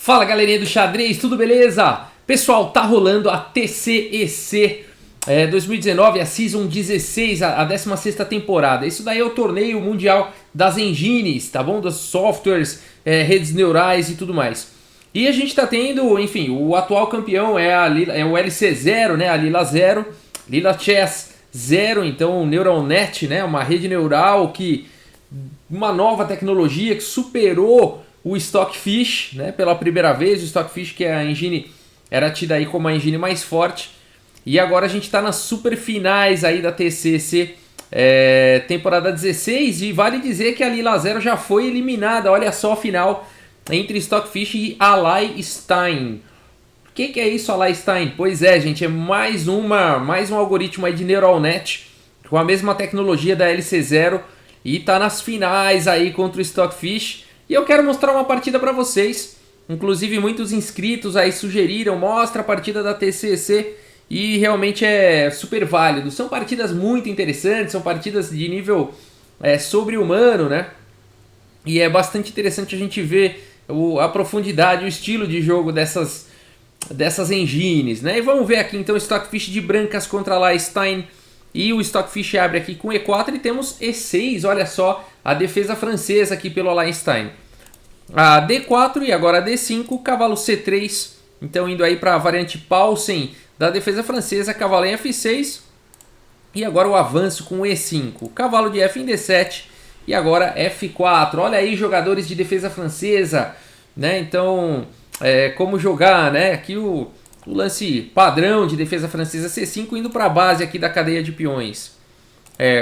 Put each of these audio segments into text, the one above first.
Fala galerinha do xadrez, tudo beleza? Pessoal, tá rolando a TCEC 2019, a Season 16, a 16ª temporada. Isso daí é o torneio mundial das engines, tá bom? Dos softwares, redes neurais e tudo mais. E a gente tá tendo, enfim, o atual campeão é o LC0, né? A Lila 0, Lila Chess 0, então Neural Net, né? Uma rede neural uma nova tecnologia que superou o Stockfish, né, pela primeira vez. O Stockfish, que é a engine, era tida aí como a engine mais forte. E agora a gente está nas super finais aí da TCC temporada 16. E vale dizer que a Lila 0 já foi eliminada. Olha só a final entre Stockfish e Ally Stein. O que é isso, Ally Stein? Pois é, gente, é mais um algoritmo aí de Neural Net com a mesma tecnologia da LC0 e tá nas finais aí contra o Stockfish. E eu quero mostrar uma partida para vocês. Inclusive muitos inscritos aí sugeriram, mostra a partida da TCC, e realmente é super válido. São partidas muito interessantes, são partidas de nível sobre-humano, né? E é bastante interessante a gente ver a profundidade, o estilo de jogo dessas engines, né? E vamos ver aqui então o Stockfish de brancas contra a Stein. E o Stockfish abre aqui com E4 e temos E6, olha só, a defesa francesa aqui pelo Stein. A D4 e agora a D5, cavalo C3, então indo aí para a variante Paulsen da defesa francesa, cavalo em F6 e agora o avanço com E5, cavalo de F em D7 e agora F4. Olha aí, jogadores de defesa francesa, né? Então, como jogar, né? Aqui o lance padrão de defesa francesa C5 indo para a base aqui da cadeia de peões.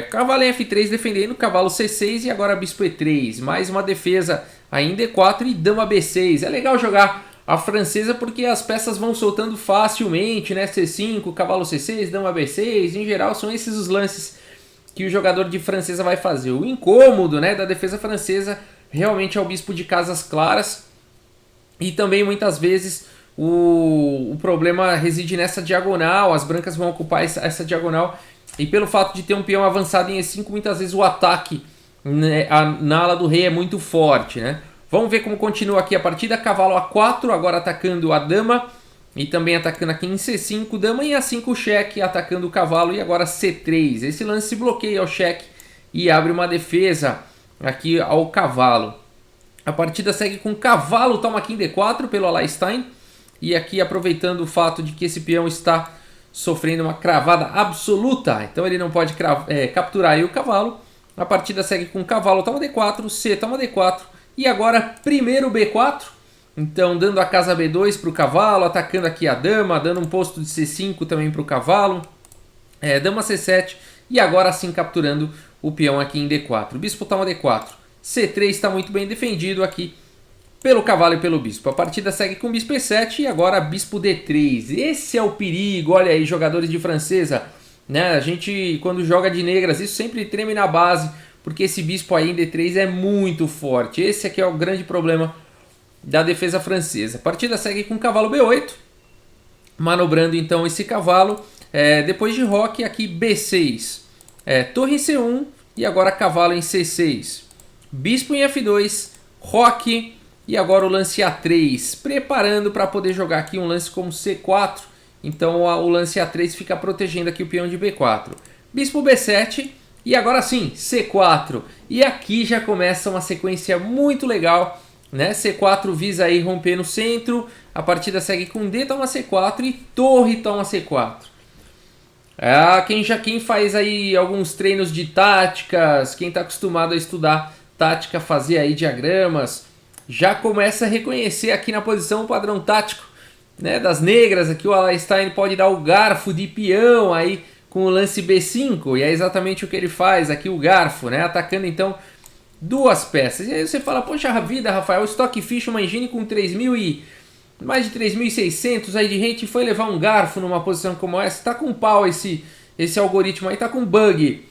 Cavalo em F3 defendendo, cavalo C6 e agora bispo E3. Mais uma defesa aí em D4 e dama B6. É legal jogar a francesa porque as peças vão soltando facilmente, né? C5, cavalo C6, dama B6. Em geral são esses os lances que o jogador de francesa vai fazer. O incômodo, né, da defesa francesa realmente é o bispo de casas claras. E também muitas vezes o problema reside nessa diagonal. As brancas vão ocupar essa diagonal. E pelo fato de ter um peão avançado em E5, muitas vezes o ataque, né, na ala do rei é muito forte, né? Vamos ver como continua aqui a partida. Cavalo A4, agora atacando a dama. E também atacando aqui em C5, dama em A5 cheque, atacando o cavalo. E agora C3. Esse lance se bloqueia ao cheque e abre uma defesa aqui ao cavalo. A partida segue com cavalo, toma aqui em D4 pelo Ally Stein. E aqui aproveitando o fato de que esse peão está sofrendo uma cravada absoluta, então ele não pode capturar aí o cavalo. A partida segue com cavalo toma D4, C toma D4 e agora primeiro B4, então dando a casa B2 para o cavalo, atacando aqui a dama, dando um posto de C5 também para o cavalo, dama C7 e agora sim capturando o peão aqui em D4. Bispo toma D4, C3 está muito bem defendido aqui pelo cavalo e pelo bispo. A partida segue com bispo E7 e agora bispo D3. Esse é o perigo, olha aí, jogadores de francesa, né? A gente, quando joga de negras, isso sempre treme na base, porque esse bispo aí em D3 é muito forte. Esse aqui é o grande problema da defesa francesa. A partida segue com cavalo B8, manobrando então esse cavalo. Depois de roque, aqui B6, torre em C1 e agora cavalo em C6. Bispo em F2, roque. E agora o lance A3, preparando para poder jogar aqui um lance como C4. Então o lance A3 fica protegendo aqui o peão de B4. Bispo B7 e agora sim, C4. E aqui já começa uma sequência muito legal, né? C4 visa aí romper no centro. A partida segue com D toma C4 e torre toma C4. Quem faz aí alguns treinos de táticas, quem está acostumado a estudar tática, fazer aí diagramas, já começa a reconhecer aqui na posição o padrão tático, né, das negras. Aqui o Ally Stein pode dar o garfo de peão aí com o lance B5, e é exatamente o que ele faz aqui, o garfo, né, atacando então duas peças. E aí você fala, poxa vida, Rafael, o Stockfish, uma engine com mais de 3.600 aí de rate, foi levar um garfo numa posição como essa. Tá com pau esse algoritmo aí, tá com bug.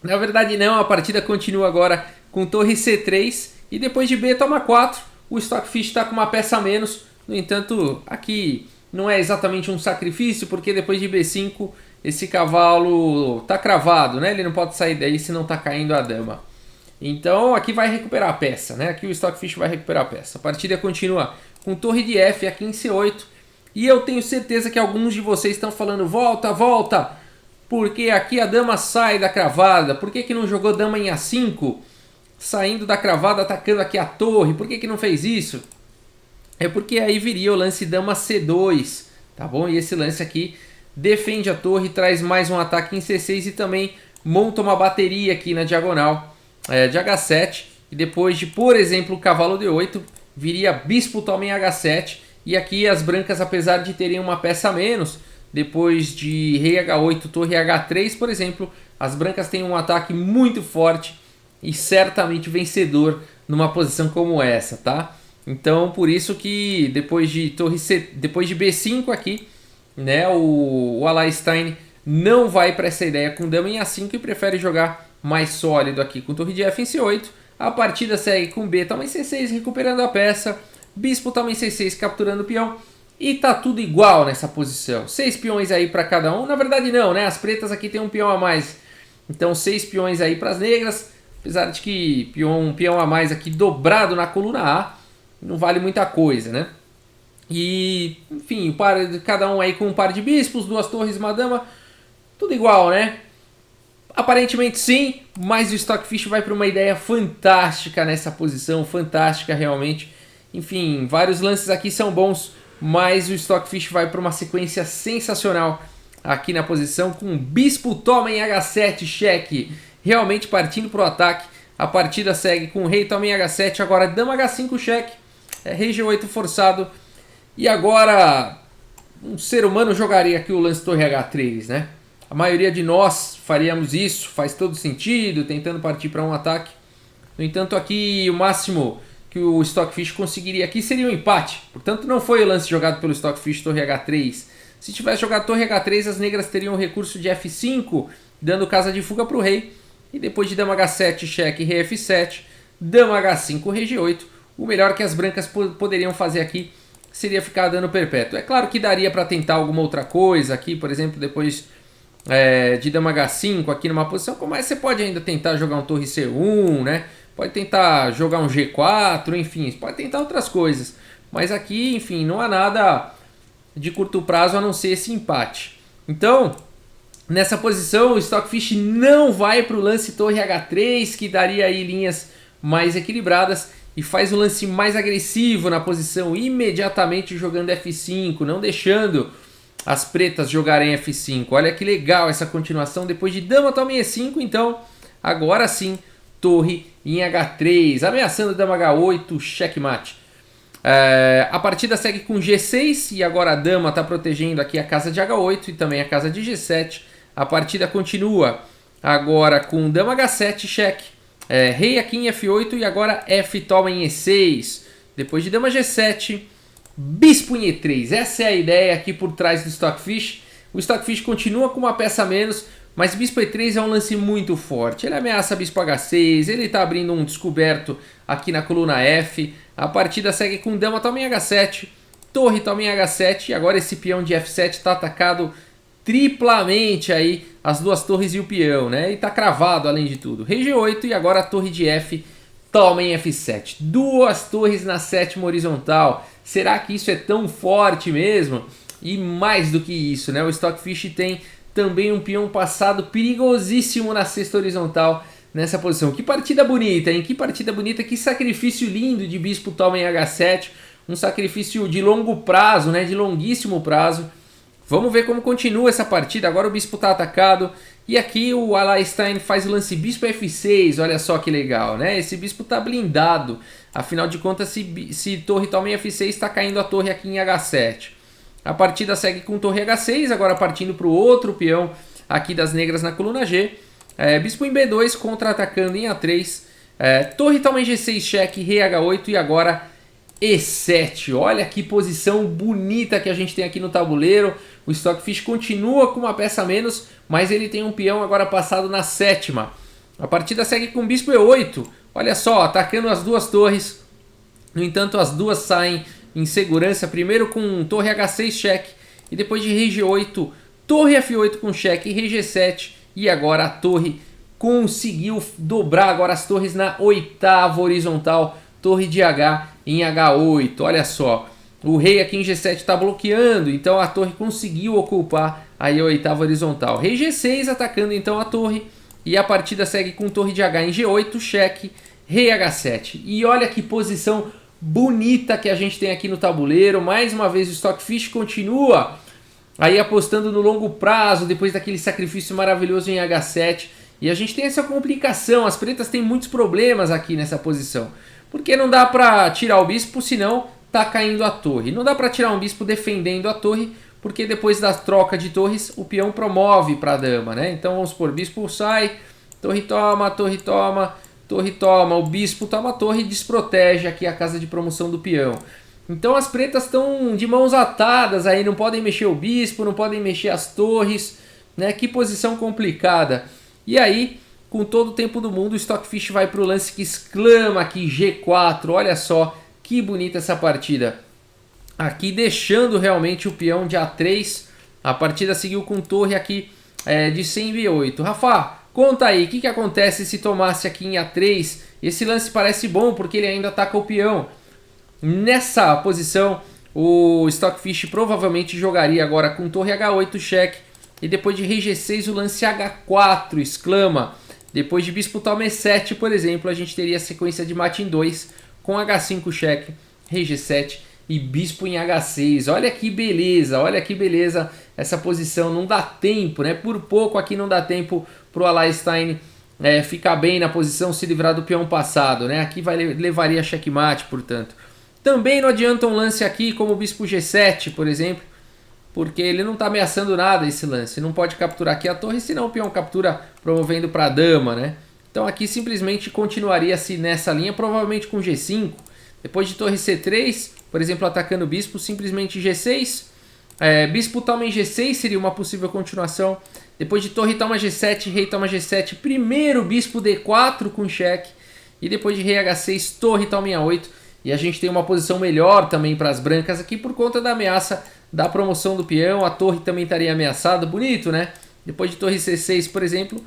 Na verdade não, a partida continua agora com torre C3 e depois de B toma 4, o Stockfish está com uma peça a menos. No entanto, aqui não é exatamente um sacrifício, porque depois de B5 esse cavalo está cravado, né? Ele não pode sair daí se não está caindo a dama. Então aqui vai recuperar a peça, né? Aqui o Stockfish vai recuperar a peça. A partida continua com torre de F aqui em C8. E eu tenho certeza que alguns de vocês estão falando, volta, volta, porque aqui a dama sai da cravada, por que não jogou dama em A5, saindo da cravada, atacando aqui a torre, por que não fez isso? É porque aí viria o lance dama C2, tá bom? E esse lance aqui defende a torre, traz mais um ataque em C6 e também monta uma bateria aqui na diagonal de H7. E depois de, por exemplo, o cavalo D8, viria bispo toma em H7. E aqui as brancas, apesar de terem uma peça a menos, depois de rei H8, torre H3, por exemplo, as brancas têm um ataque muito forte e certamente vencedor numa posição como essa, tá? Então, por isso que depois de depois de B5 aqui, né, o Alain não vai para essa ideia com dama em A5 e prefere jogar mais sólido aqui com torre de F em C8. A partida segue com B toma em C6, recuperando a peça. Bispo toma em C6, capturando o peão. E tá tudo igual nessa posição. 6 peões aí para cada um. Na verdade não, né? As pretas aqui tem um peão a mais. Então 6 peões aí para as negras. Apesar de que um peão a mais aqui dobrado na coluna A não vale muita coisa, né? E, enfim, cada um aí com um par de bispos, 2 torres, uma dama. Tudo igual, né? Aparentemente sim, mas o Stockfish vai para uma ideia fantástica nessa posição. Fantástica realmente. Enfim, vários lances aqui são bons, mas o Stockfish vai para uma sequência sensacional aqui na posição, com bispo toma em H7, cheque, realmente partindo para o ataque. A partida segue com rei toma em H7, agora dama H5, cheque, rei G8 forçado. E agora um ser humano jogaria aqui o lance torre H3, né? A maioria de nós faríamos isso, faz todo sentido, tentando partir para um ataque. No entanto, aqui o máximo que o Stockfish conseguiria aqui seria um empate. Portanto, não foi o lance jogado pelo Stockfish torre H3. Se tivesse jogado torre H3, as negras teriam o recurso de F5, dando casa de fuga para o rei. E depois de dama H7, cheque, rei F7, dama H5, rei G8. O melhor que as brancas poderiam fazer aqui seria ficar dando perpétuo. É claro que daria para tentar alguma outra coisa aqui, por exemplo, depois de dama H5 aqui numa posição como essa, você pode ainda tentar jogar um torre C1, né? Pode tentar jogar um G4, enfim, pode tentar outras coisas. Mas aqui, enfim, não há nada de curto prazo a não ser esse empate. Então, nessa posição, o Stockfish não vai para o lance torre H3, que daria aí linhas mais equilibradas, e faz o lance mais agressivo na posição, imediatamente jogando F5, não deixando as pretas jogarem F5. Olha que legal essa continuação, depois de dama toma em E5, então, agora sim, torre em H3, ameaçando dama H8, checkmate. A partida segue com G6 e agora a dama está protegendo aqui a casa de H8 e também a casa de G7. A partida continua agora com dama H7, cheque, rei aqui em F8 e agora F toma em E6. Depois de dama G7, bispo em E3. Essa é a ideia aqui por trás do Stockfish. O Stockfish continua com uma peça a menos, mas bispo E3 é um lance muito forte. Ele ameaça bispo H6, ele está abrindo um descoberto aqui na coluna F. A partida segue com dama toma em H7, torre toma em H7 e agora esse peão de F7 está atacado triplamente aí, as duas torres e o peão, né? E está cravado além de tudo. Rei G8 e agora a torre de F toma em F7. 2 torres na sétima horizontal. Será que isso é tão forte mesmo? E mais do que isso, né? O Stockfish tem também um peão passado perigosíssimo na sexta horizontal nessa posição. Que partida bonita, hein? Que partida bonita, que sacrifício lindo de bispo toma em H7. Um sacrifício de longo prazo, né? De longuíssimo prazo. Vamos ver como continua essa partida. Agora o bispo está atacado. E aqui o Alain faz o lance bispo F6. Olha só que legal, né? Esse bispo está blindado. Afinal de contas, se torre toma em F6, está caindo a torre aqui em H7. A partida segue com torre H6, agora partindo para o outro peão aqui das negras na coluna G. Bispo em B2, contra-atacando em A3. Torre toma em G6, cheque, rei H8 e agora E7. Olha que posição bonita que a gente tem aqui no tabuleiro. O Stockfish continua com uma peça a menos, mas ele tem um peão agora passado na sétima. A partida segue com bispo E8. Olha só, atacando as duas torres. No entanto, as duas saem em segurança, primeiro com torre H6 cheque e depois de rei G8, torre F8 com cheque e rei G7 e agora a torre conseguiu dobrar agora as torres na oitava horizontal, torre de H em H8, olha só. O rei aqui em G7 está bloqueando, então a torre conseguiu ocupar aí a oitava horizontal. Rei G6 atacando então a torre, e a partida segue com torre de H em G8, cheque, rei H7. E olha que posição bonita que a gente tem aqui no tabuleiro. Mais uma vez o Stockfish continua aí apostando no longo prazo, depois daquele sacrifício maravilhoso em H7. E a gente tem essa complicação, as pretas têm muitos problemas aqui nessa posição. Porque não dá para tirar o bispo, senão tá caindo a torre. Não dá para tirar um bispo defendendo a torre, porque depois da troca de torres, o peão promove para a dama, né? Então vamos supor, bispo sai, torre toma, torre toma, torre toma, o bispo toma a torre e desprotege aqui a casa de promoção do peão. Então as pretas estão de mãos atadas aí, não podem mexer o bispo, não podem mexer as torres, né? Que posição complicada. E aí, com todo o tempo do mundo, o Stockfish vai para o lance que exclama aqui G4, olha só que bonita essa partida. Aqui deixando realmente o peão de A3, a partida seguiu com torre aqui de 100 em B8. Rafa, conta aí, o que acontece se tomasse aqui em A3? Esse lance parece bom porque ele ainda ataca o peão. Nessa posição, o Stockfish provavelmente jogaria agora com torre H8, cheque. E depois de rei G6, o lance H4, exclama. Depois de bispo toma E7, por exemplo, a gente teria a sequência de mate em 2, com H5, cheque, rei G7 e bispo em H6. Olha que beleza essa posição. Não dá tempo, né? Por pouco aqui não dá tempo para o Alain ficar bem na posição, se livrar do peão passado, né? Aqui levaria checkmate, portanto. Também não adianta um lance aqui como o bispo G7, por exemplo, porque ele não está ameaçando nada esse lance. Não pode capturar aqui a torre, senão o peão captura promovendo para a dama, né? Então aqui simplesmente continuaria-se nessa linha, provavelmente com G5. Depois de torre C3, por exemplo, atacando o bispo, simplesmente G6. Bispo toma em G6 seria uma possível continuação. Depois de torre toma G7, rei toma G7. Primeiro bispo D4 com cheque. E depois de rei H6, torre toma em A8. E a gente tem uma posição melhor também para as brancas aqui por conta da ameaça da promoção do peão. A torre também estaria ameaçada. Bonito, né? Depois de torre C6, por exemplo,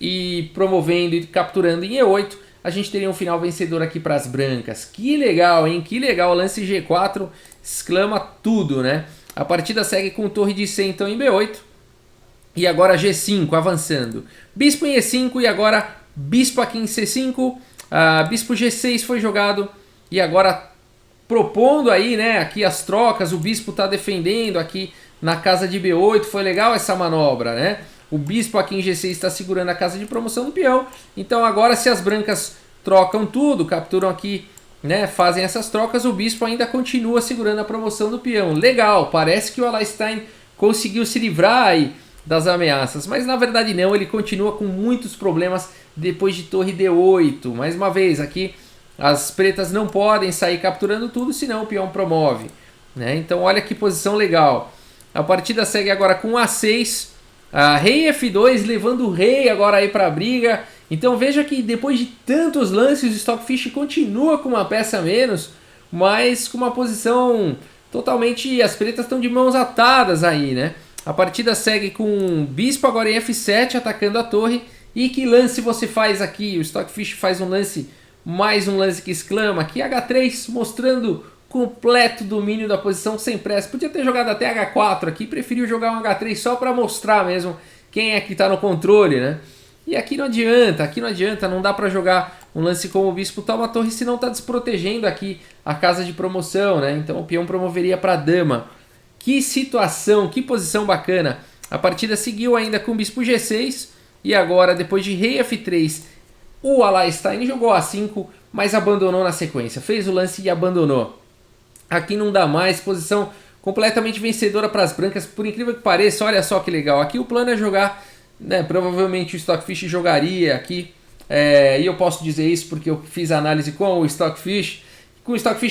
e promovendo e capturando em E8, a gente teria um final vencedor aqui para as brancas. Que legal, hein? Que legal. Lance G4 exclama tudo, né? A partida segue com torre de C, então, em B8. E agora G5, avançando. Bispo em E5 e agora bispo aqui em C5. Bispo G6 foi jogado. E agora propondo aí, né, aqui as trocas, o bispo está defendendo aqui na casa de B8, foi legal essa manobra, né? O bispo aqui em G6 está segurando a casa de promoção do peão, então agora se as brancas trocam tudo, capturam aqui, né, fazem essas trocas, o bispo ainda continua segurando a promoção do peão. Legal, parece que o Alain conseguiu se livrar aí das ameaças, mas na verdade não, ele continua com muitos problemas depois de torre D8. Mais uma vez aqui, as pretas não podem sair capturando tudo, senão o peão promove, né? Então olha que posição legal. A partida segue agora com A6, rei F2, levando o rei agora aí para a briga. Então veja que depois de tantos lances, o Stockfish continua com uma peça a menos, mas com uma posição totalmente... As pretas estão de mãos atadas aí, né? A partida segue com bispo agora em F7, atacando a torre. E que lance você faz aqui? O Stockfish faz um lance... Mais um lance que exclama aqui, H3, mostrando completo domínio da posição sem pressa. Podia ter jogado até H4 aqui, preferiu jogar um H3 só para mostrar mesmo quem é que está no controle, né? E aqui não adianta, não dá para jogar um lance como o bispo toma a torre, senão está desprotegendo aqui a casa de promoção, né? Então o peão promoveria para a dama. Que situação, que posição bacana. A partida seguiu ainda com o bispo G6 e agora, depois de rei F3, o Alain jogou A5, mas abandonou na sequência. Fez o lance e abandonou. Aqui não dá mais, posição completamente vencedora para as brancas, por incrível que pareça. Olha só que legal. Aqui o plano é jogar, né, provavelmente o Stockfish jogaria aqui, e eu posso dizer isso porque eu fiz a análise com o Stockfish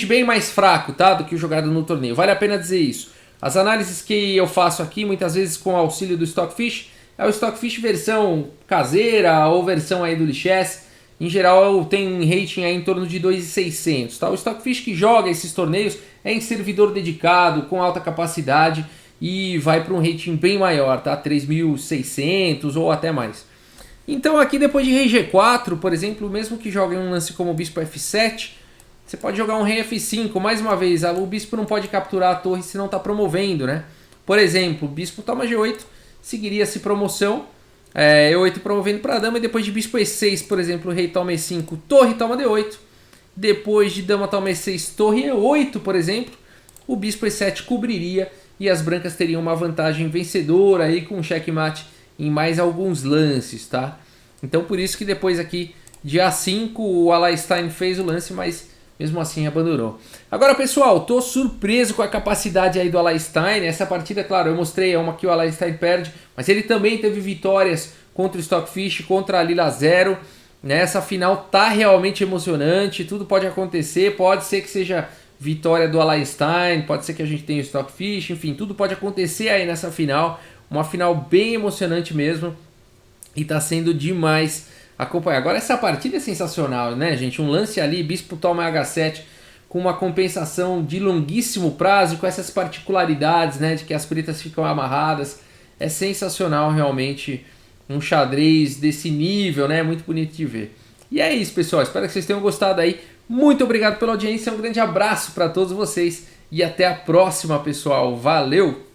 bem mais fraco, tá, do que o jogado no torneio. Vale a pena dizer isso. As análises que eu faço aqui, muitas vezes com o auxílio do Stockfish, é o Stockfish versão caseira ou versão aí do Lichess. Em geral tem um rating aí em torno de 2.600, tá? O Stockfish que joga esses torneios é em servidor dedicado, com alta capacidade e vai para um rating bem maior, tá? 3.600 ou até mais. Então aqui depois de rei G4, por exemplo, mesmo que jogue um lance como o bispo F7, você pode jogar um rei F5, mais uma vez, o bispo não pode capturar a torre se não está promovendo, né? Por exemplo, o bispo toma G8, seguiria-se promoção, E8 promovendo para a dama, e depois de bispo E6, por exemplo, o rei toma E5, torre toma D8, depois de dama toma E6, torre E8, por exemplo, o bispo E7 cobriria e as brancas teriam uma vantagem vencedora aí com checkmate em mais alguns lances, tá? Então por isso que depois aqui de A5 o Alain fez o lance, mas mesmo assim abandonou. Agora, pessoal, tô surpreso com a capacidade aí do Alain. Essa partida, claro, eu mostrei uma que o Alain perde, mas ele também teve vitórias contra o Stockfish, contra a Lila Zero. Essa final tá realmente emocionante, tudo pode acontecer, pode ser que seja vitória do Alain, pode ser que a gente tenha o Stockfish, enfim, tudo pode acontecer aí nessa final. Uma final bem emocionante mesmo e tá sendo demais acompanhar. Agora essa partida é sensacional, né, gente? Um lance ali, bispo toma H7 com uma compensação de longuíssimo prazo, com essas particularidades, né, de que as pretas ficam amarradas. É sensacional realmente um xadrez desse nível, né? Muito bonito de ver. E é isso, pessoal. Espero que vocês tenham gostado aí. Muito obrigado pela audiência. Um grande abraço para todos vocês e até a próxima, pessoal. Valeu!